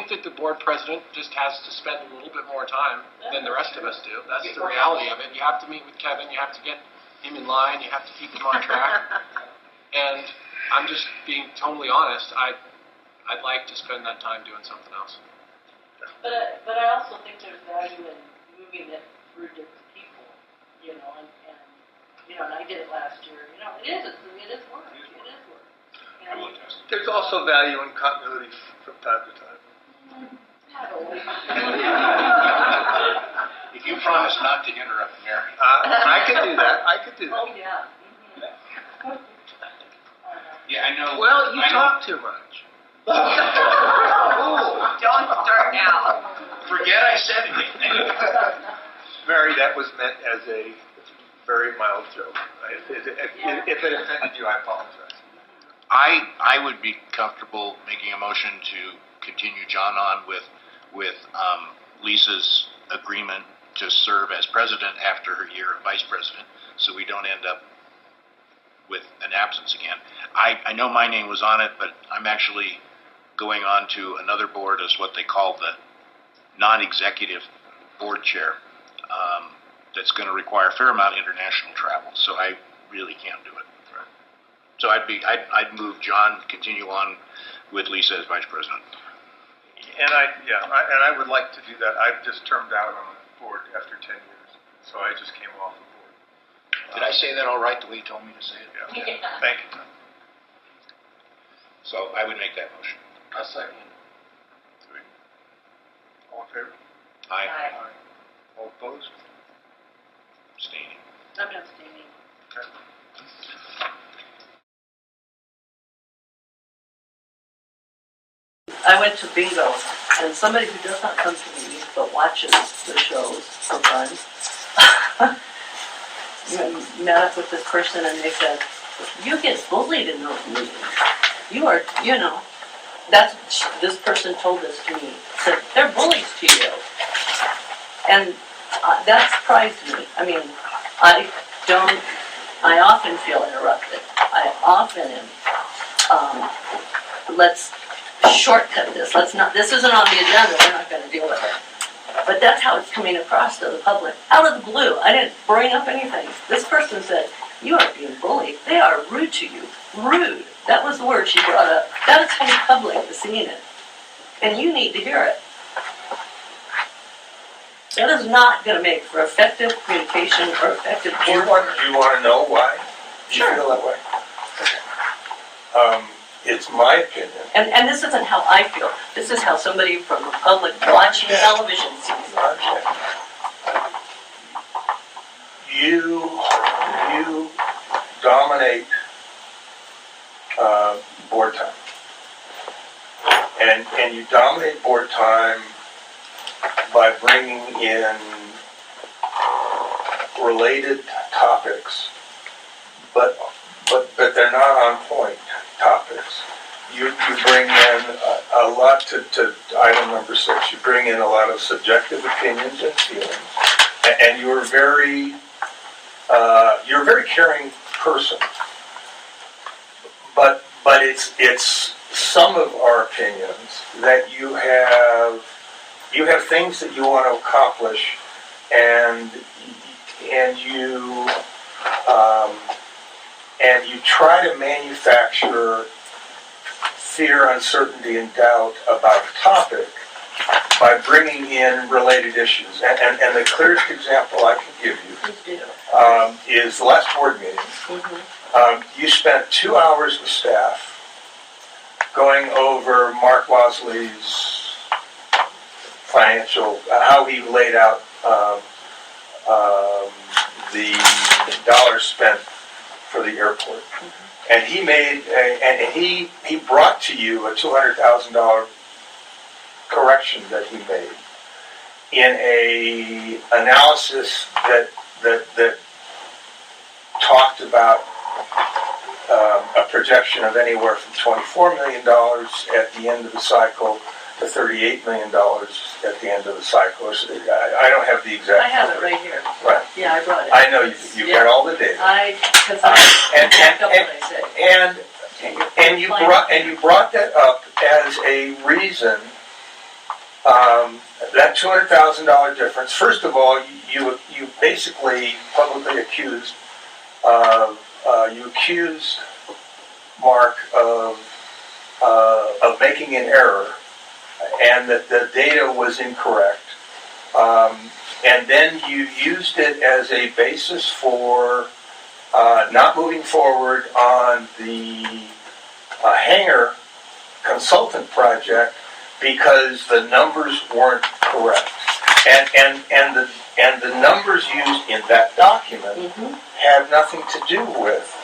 think that the board president just has to spend a little bit more time than the rest of us do. That's the reality of it. You have to meet with Kevin. You have to get him in line. You have to keep him on track. And I'm just being totally honest. I'd like to spend that time doing something else. But I also think there's value in moving it through different people, and I did it last year. It is work. It is work. There's also value in continuity from time to time. Not always. If you promise not to interrupt Mary. I could do that. Oh, yeah. Yeah, I know. Well, you talk too much. Don't start now. Forget I said anything. Mary, that was meant as a very mild joke. If it offended you, I apologize. I would be comfortable making a motion to continue John on with Lisa's agreement to serve as president after her year of vice president, so we don't end up with an absence again. I know my name was on it, but I'm actually going on to another board as what they call the non-executive board chair. That's going to require a fair amount of international travel, so I really can't do it. So I'd move John continue on with Lisa as vice president. And I would like to do that. I've just termed out on the board after 10 years, so I just came off the board. Did I say that all right the way you told me to say it? Yeah. Thank you. So I would make that motion. I'll second. All in favor? Aye. All opposed? Abstaining. I'm abstaining. Okay. I went to bingo, and somebody who does not come to meetings but watches the shows for fun met up with this person, and they said, "You get bullied in those meetings. You are, that's this person told this to me. Said they're bullies to you, and that surprised me. I mean, I often feel interrupted. I often am. Let's shortcut this. This isn't on the agenda. We're not going to deal with it. But that's how it's coming across to the public. Out of the blue. I didn't bring up anything. This person said, "You are being bullied. They are rude to you." Rude. That was the word she brought up. That is how the public is seeing it. And you need to hear it. That is not going to make for effective communication or effective Do you want to know why you feel that way? Okay. It's my opinion. And this isn't how I feel. This is how somebody from the public watching television sees it. You dominate board time. And you dominate board time by bringing in related topics, but they're not on point topics. You bring in a lot to item number 6. You bring in a lot of subjective opinions and feelings, and you're a very caring person. But it's some of our opinions that you have things that you want to accomplish, and you try to manufacture fear, uncertainty, and doubt about a topic by bringing in related issues. And the clearest example I can give you is the last board meeting. Mm-hmm. You spent 2 hours with staff going over Mark Wasley's financial, how he laid out the dollars spent for the airport. Mm-hmm. And he made he brought to you a $200,000 correction that he made in a analysis that talked about a projection of anywhere from $24 million at the end of the cycle to $38 million at the end of the cycle. I don't have the exact. I have it right here. Right. Yeah, I brought it. I know you've got all the data. Because I backed up what I said. And you brought that up as a reason that $200,000 difference, first of all, you basically publicly accused, you accused Mark of making an error, and that the data was incorrect. And then you used it as a basis for not moving forward on the hangar consultant project because the numbers weren't correct. And the numbers used in that document have nothing to do with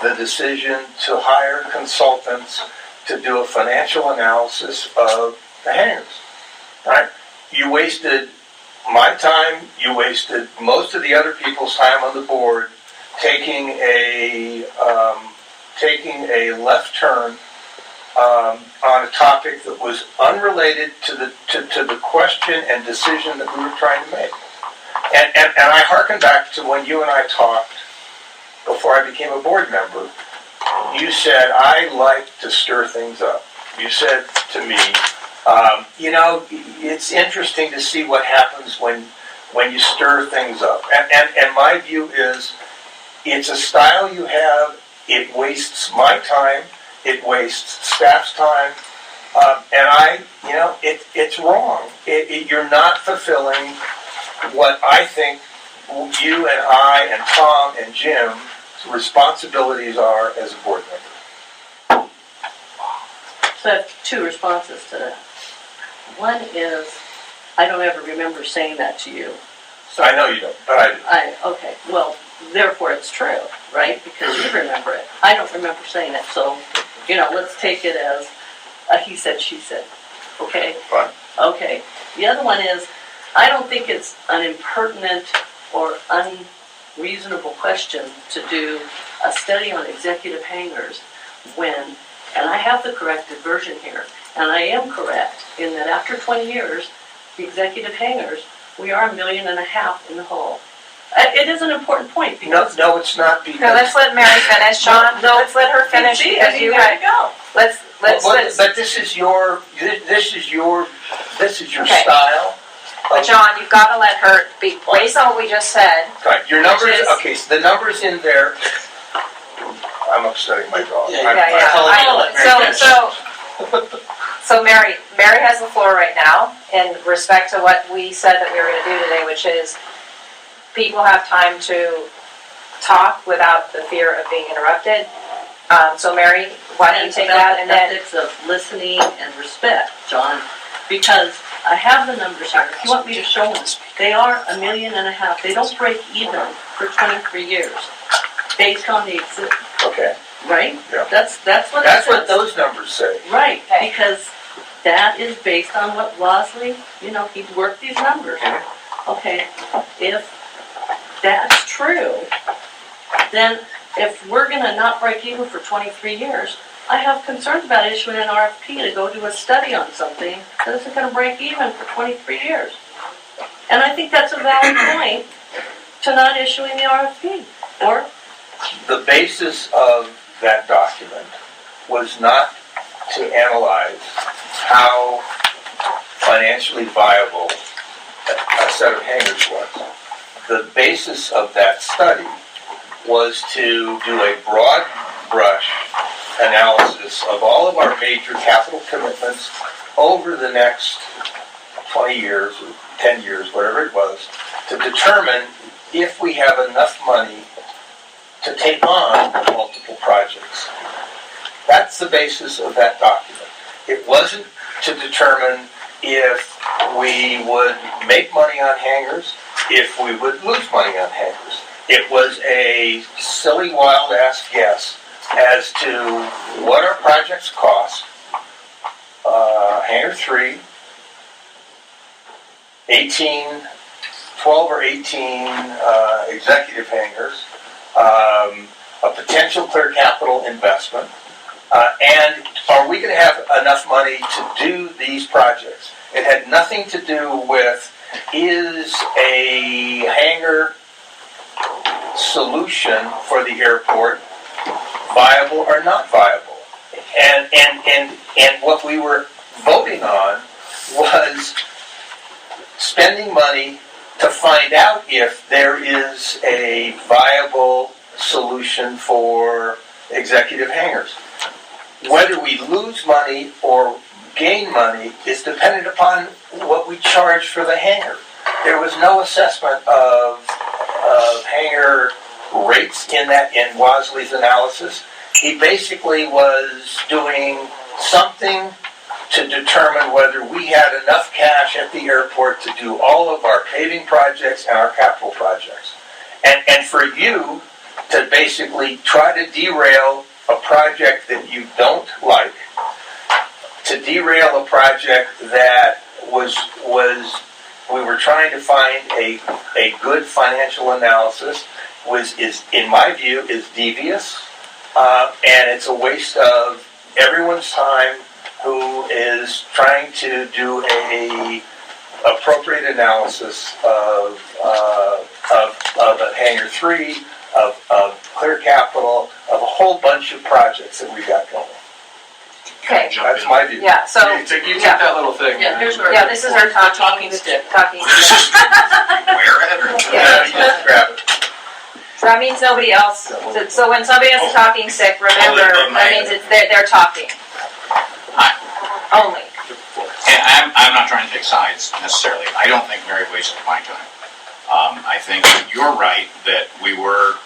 the decision to hire consultants to do a financial analysis of the hangars. Right? You wasted my time, you wasted most of the other people's time on the board taking a left turn on a topic that was unrelated to the question and decision that we were trying to make. And I hearken back to when you and I talked before I became a board member. You said, I like to stir things up. You said to me, it's interesting to see what happens when you stir things up. And my view is, it's a style you have, it wastes my time, it wastes staff's time, and it's wrong. You're not fulfilling what I think you and I and Tom and Jim's responsibilities are as a board member. So I have two responses to that. One is, I don't ever remember saying that to you. So I know you don't, but I do. Okay, well, therefore it's true, right? Because you remember it. I don't remember saying it, so, let's take it as a he said, she said. Okay? Fine. Okay. The other one is, I don't think it's an impertinent or unreasonable question to do a study on executive hangars when, and I have the corrected version here, and I am correct in that after 20 years, the executive hangars, we are $1.5 million in the hole. It is an important point because No, it's not because. No, let's let Mary finish, Sean. No, Let's let her finish because you had had. to go. But this is your Okay. style. But John, you've got to let her be based on what we just said. Right, your numbers. Which is- Okay, so the numbers in there. I'm upsetting my dog. So Mary has the floor right now in respect to what we said that we were going to do today, which is people have time to talk without the fear of being interrupted. So Mary, why don't you take that and then. Ethics of listening and respect, John, because I have the numbers here. If you want me to show them, they are $1.5 million. They don't break even for 23 years, based on the exit. Okay. Right? Yeah. That's what. That's it what says. those numbers say. Right, Okay. because that is based on what Losley, he'd worked these numbers. Okay, if that's true, then if we're gonna not break even for 23 years, I have concerns about issuing an RFP to go do a study on something that isn't gonna break even for 23 years. And I think that's a valid point to not issuing the RFP, or? The basis of that document was not to analyze how financially viable a set of hangars was. The basis of that study was to do a broad brush analysis of all of our major capital commitments over the next 20 years or 10 years, whatever it was, to determine if we have enough money to take on multiple projects. That's the basis of that document. It wasn't to determine if we would make money on hangars, if we would lose money on hangars. It was a silly, wild-ass guess as to what our projects cost. Hangar 3, 12 or 18 executive hangars, a potential clear capital investment, and are we going to have enough money to do these projects? It had nothing to do with, is a hangar solution for the airport viable or not viable? And what we were voting on was spending money to find out if there is a viable solution for executive hangars. Whether we lose money or gain money is dependent upon what we charge for the hangar. There was no assessment of hangar rates in Wasley's analysis. He basically was doing something to determine whether we had enough cash at the airport to do all of our paving projects and our capital projects. And for you to basically try to derail a project that you don't like, to derail a project that we were trying to find a good financial analysis, is in my view, is devious, and it's a waste of everyone's time who is trying to do a appropriate analysis of a Hangar 3, of Clear Capital, of a whole bunch of projects that we've got going. Okay. That's my view. Yeah, so, You take that little thing. Yeah, here's where. yeah, this is our talking stick. Talking stick. Wear it or? Yeah, you just grab it. So that means nobody else, so when somebody has a talking stick, remember, that means they're talking. Only. And I'm not trying to take sides necessarily. I don't think Mary wasted my time. I think you're right that we were,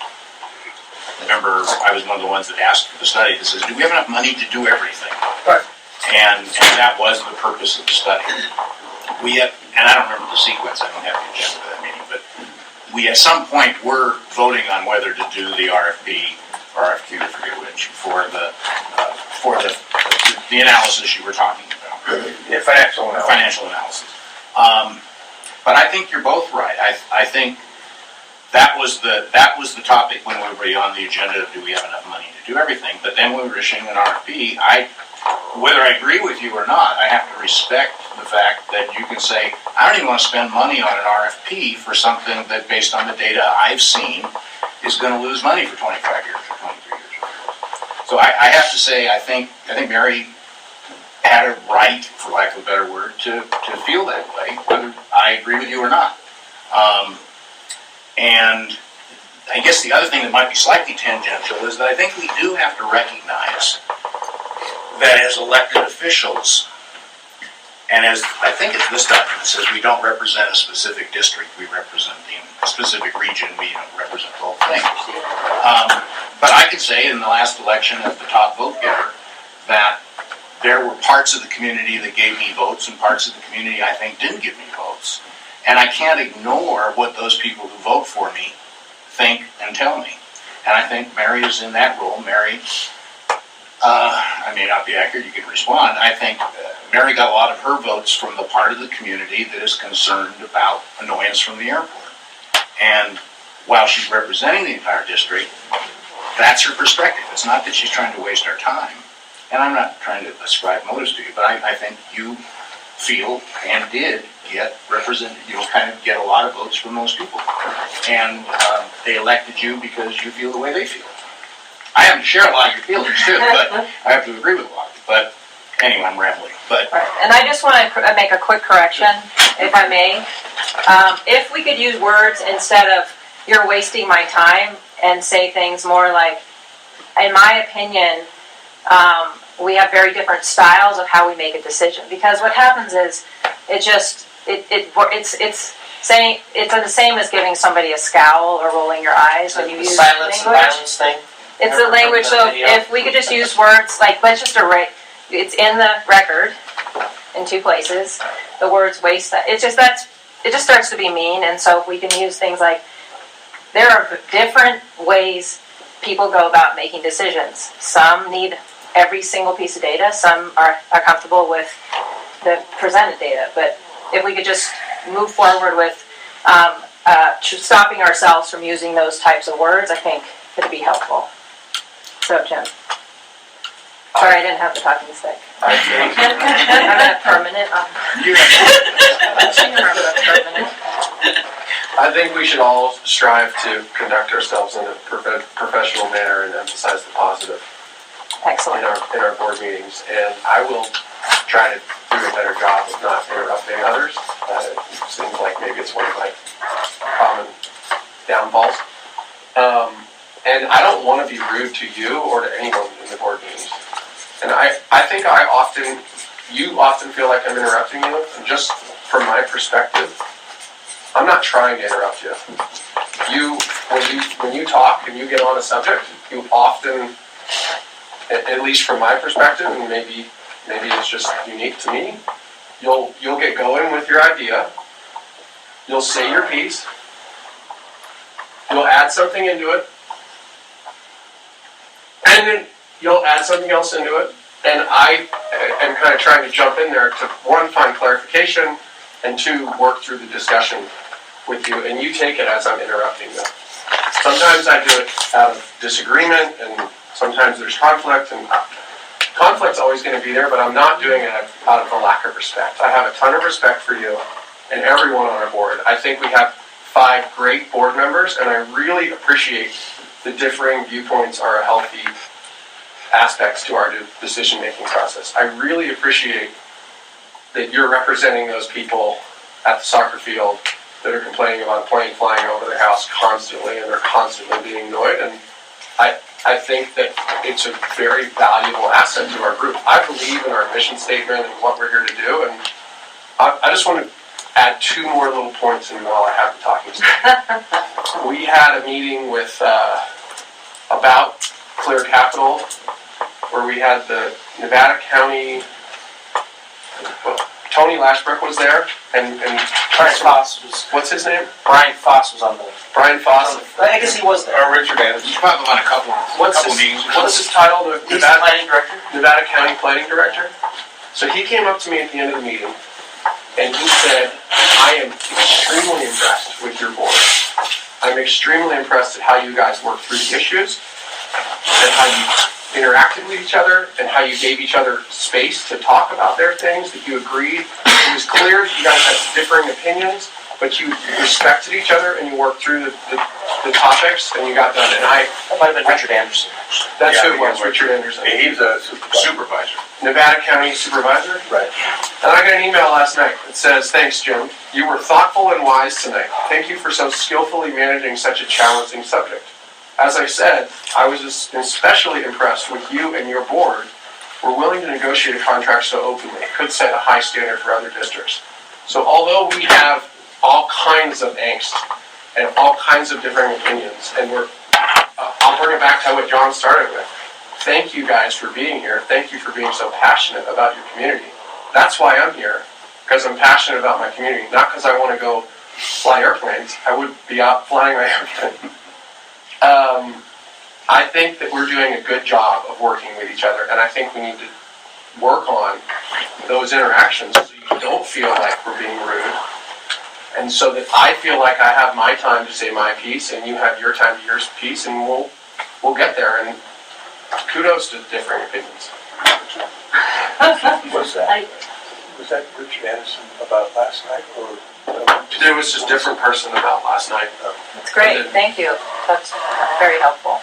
remember, I was one of the ones that asked for the study that says, do we have enough money to do everything? Right. And that was the purpose of the study. We had, and I don't remember the sequence, I don't have the agenda for that meeting, but we at some point were voting on whether to do the RFP, or RFQ, I forget which, for the analysis you were talking about. Yeah, financial analysis. Financial analysis. But I think you're both right. I think that was the topic when we were on the agenda of do we have enough money to do everything. But then when we were issuing an RFP, whether I agree with you or not, I have to respect the fact that you can say, I don't even want to spend money on an RFP for something that, based on the data I've seen, is going to lose money for 25 years or 23 years. So I have to say, I think Mary had a right, for lack of a better word, to feel that way, whether I agree with you or not. And I guess the other thing that might be slightly tangential is that I think we do have to recognize that as elected officials, and as I think it's this document says, we don't represent a specific district, we represent a specific region, we don't represent the whole thing. But I could say in the last election as the top vote getter that there were parts of the community that gave me votes and parts of the community I think didn't give me votes. And I can't ignore what those people who vote for me think and tell me. And I think Mary is in that role. Mary, I may not be accurate, you can respond. I think Mary got a lot of her votes from the part of the community that is concerned about annoyance from the airport. And while she's representing the entire district, that's her perspective. It's not that she's trying to waste our time. And I'm not trying to ascribe motives to you, but I think you feel and did get represented, kind of get a lot of votes from those people. And they elected you because you feel the way they feel. I happen to share a lot of your feelings too, but I have to agree with a lot. But anyway, I'm rambling. But Right. And I just want to make a quick correction, if I may. If we could use words instead of "you're wasting my time" and say things more like, in my opinion, we have very different styles of how we make a decision. Because what happens is, it's saying it's the same as giving somebody a scowl or rolling your eyes when you use silence and language. violence thing. It's the language. So if we could just use words like, let's just erase. It's in the record in 2 places. The words waste. It just starts to be mean. And so if we can use things like, there are different ways people go about making decisions. Some need every single piece of data. Some are comfortable with the presented data. But if we could just move forward with stopping ourselves from using those types of words, I think it'd be helpful. So, Jim. Sorry, I didn't have the talking stick. I'm a permanent. I think we should all strive to conduct ourselves in a professional manner and emphasize the positive Excellent. in our board meetings. And I will try to doing a better job of not interrupting others. It seems like maybe it's one of my common downfalls. And I don't want to be rude to you or to anyone in the board meetings. And I think you often feel like I'm interrupting you, and just from my perspective, I'm not trying to interrupt you. When you talk and you get on a subject, you often, at least from my perspective, and maybe it's just unique to me, you'll get going with your idea, you'll say your piece, you'll add something into it, and then you'll add something else into it, and I am kind of trying to jump in there to, one, find clarification, and two, work through the discussion with you, and you take it as I'm interrupting you. Sometimes I do it out of disagreement, and sometimes there's conflict, and conflict's always going to be there, but I'm not doing it out of a lack of respect. I have a ton of respect for you and everyone on our board. I think we have 5 great board members, and I really appreciate the differing viewpoints are healthy aspects to our decision-making process. I really appreciate that you're representing those people at the soccer field that are complaining about a plane flying over their house constantly, and they're constantly being annoyed, and I think that it's a very valuable asset to our group. I believe in our mission statement and what we're here to do, and I just want to add 2 more little points in while I have the talking stick. We had a meeting with about Clear Capital, where we had the Nevada County, Tony Lashbrook was there, and Brian Foss was. What's his name? Brian Foss was on the. Brian Foss. I guess he was there. Richard Anderson. He's probably on a couple meetings. What's his title? He's the planning director. Nevada County Planning Director. So he came up to me at the end of the meeting, and he said, I am extremely impressed with your board. I'm extremely impressed at how you guys work through the issues, and how you interacted with each other, and how you gave each other space to talk about their things, that you agreed. It was clear that you guys had differing opinions, but you respected each other, and you worked through the topics, and you got done. And That might have been Richard Anderson. that's who it was, Richard Anderson. He's a Supervisor. Nevada County Supervisor. Right. And I got an email last night that says, thanks, Jim. You were thoughtful and wise tonight. Thank you for so skillfully managing such a challenging subject. As I said, I was especially impressed with you and your board were willing to negotiate a contract so openly. It could set a high standard for other districts. So although we have all kinds of angst and all kinds of differing opinions, and I'll bring it back to what John started with. Thank you guys for being here. Thank you for being so passionate about your community. That's why I'm here, because I'm passionate about my community, not because I want to go fly airplanes. I would be out flying my airplane. I think that we're doing a good job of working with each other, and I think we need to work on those interactions so you don't feel like we're being rude, and so that I feel like I have my time to say my piece, and you have your time to your piece, and we'll get there. And kudos to differing opinions. Was that Richard Anderson about last night, or? There was just a different person about last night. That's great, thank you. That's very helpful.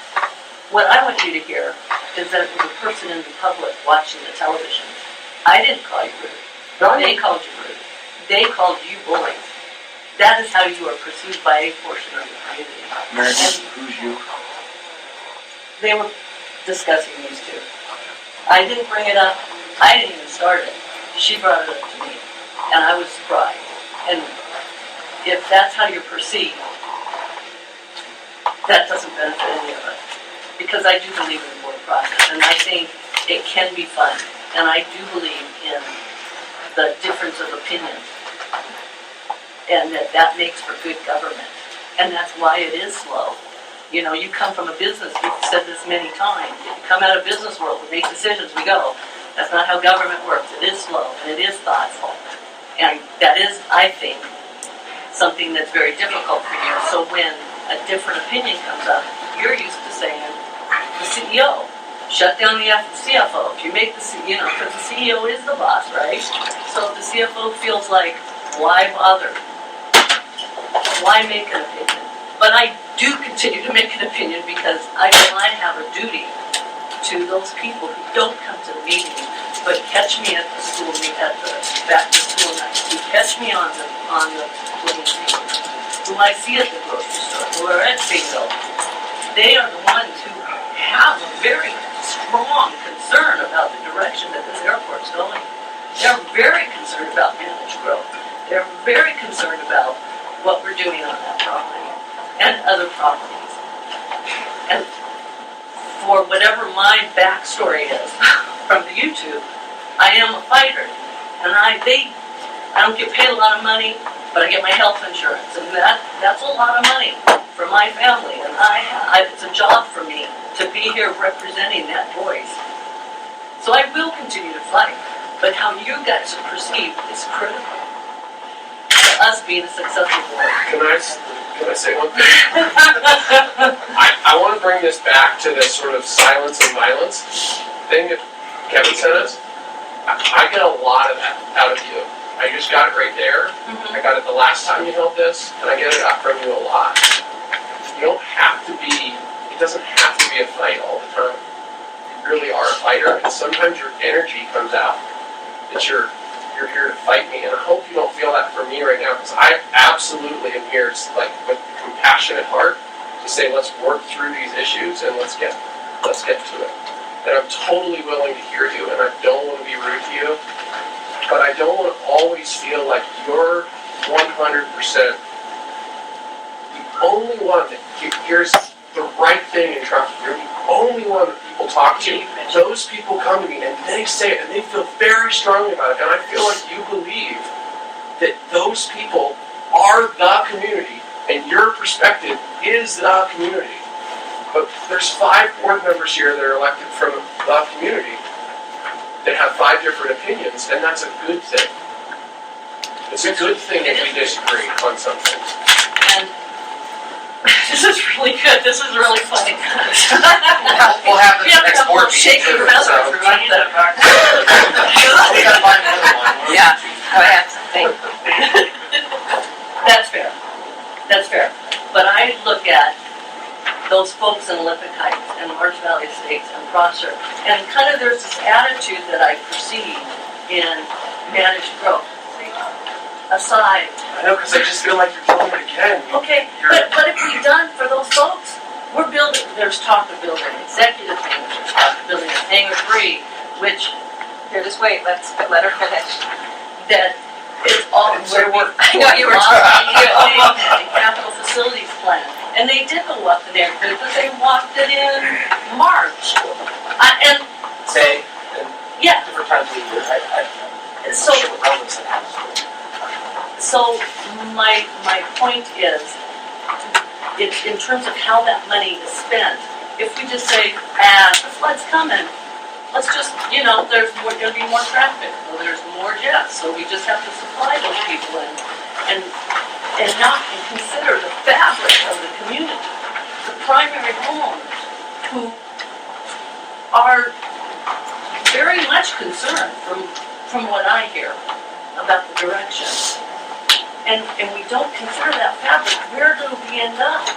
What I want you to hear is that it was a person in the public watching the television. I didn't call you rude. They called you rude. They called you bullies. That is how you are perceived by a portion of the community. Mary, And who's you? they were discussing these 2. I didn't bring it up. I didn't even start it. She brought it up to me, and I was surprised. And if that's how you're perceived, that doesn't benefit any of us. Because I do believe in the board process, and I think it can be fun. And I do believe in the difference of opinion, and that makes for good government. And that's why it is slow. You know, you come from a business, we've said this many times, you come out of business world, we make decisions, we go. That's not how government works. It is slow, and it is thoughtful. And that is, I think, something that's very difficult for you. So when a different opinion comes up, you're used to saying, the CEO, shut down the CFO. If you make the CEO, because the CEO is the boss, right? So if the CFO feels like, why bother? Why make an opinion? But I do continue to make an opinion because I have a duty to those people who don't come to the meetings, but catch me at the school, at the back to school night, who catch me on the plane, who I see at the grocery store, who are at bingo. They are the ones who have a very strong concern about the direction that this airport's going. They're very concerned about managed growth. They're very concerned about what we're doing on that property and other properties. And for whatever my backstory is from the YouTube, I am a fighter. And I don't get paid a lot of money, but I get my health insurance. And that's a lot of money for my family. And it's a job for me to be here representing that voice. So I will continue to fight. But how you guys are perceived is critical to us being a successful board. Can I say one thing? I want to bring this back to this sort of silence and violence thing that Kevin sent us. I get a lot of that out of you. I just got it right there. I got it the last time you held this, and I get it out from you a lot. You don't have to be, it doesn't have to be a fight all the time. You really are a fighter, and sometimes your energy comes out that you're here to fight me, and I hope you don't feel that from me right now, because I absolutely am here, like, with a compassionate heart to say, let's work through these issues and let's get to it. And I'm totally willing to hear you, and I don't want to be rude to you, but I don't want to always feel like you're 100% the only one that hears the right thing in Truckee. You're the only one that people talk to. Those people come to me and they say it and they feel very strongly about it. And I feel like you believe that those people are the community and your perspective is the community. But there's 5 board members here that are elected from the community that have 5 different opinions, and that's a good thing. It's a good thing if we disagree on something. And this is really good. This is really funny. We'll have the next board meeting too, so. We gotta find another one. Yeah, I have something. That's fair. That's fair. But I look at those folks in Olympic Heights and Marsh Valley Estates and Prosser, and kind of there's this attitude that I perceive in managed growth. Aside. I know, because I just feel like you're doing it again. Okay, but what have we done for those folks? We're building, there's talk of building executive hangars, there's talk of building a hangar 3, which, Here, just wait, let her finish. that it's all, where we, I know you were talking. Capital facilities plan. And they did go up the neighborhood, but they walked it in March. And Say, yeah, different times of the year, I'm so, sure what relevance that has. so my point is, it's in terms of how that money is spent. If we just say, the flood's coming, let's just, there's going to be more traffic, so there's more jets, so we just have to supply those people and not consider the fabric of the community, the primary homeowners who are very much concerned from what I hear about the direction. And we don't consider that fabric. Where do we end up?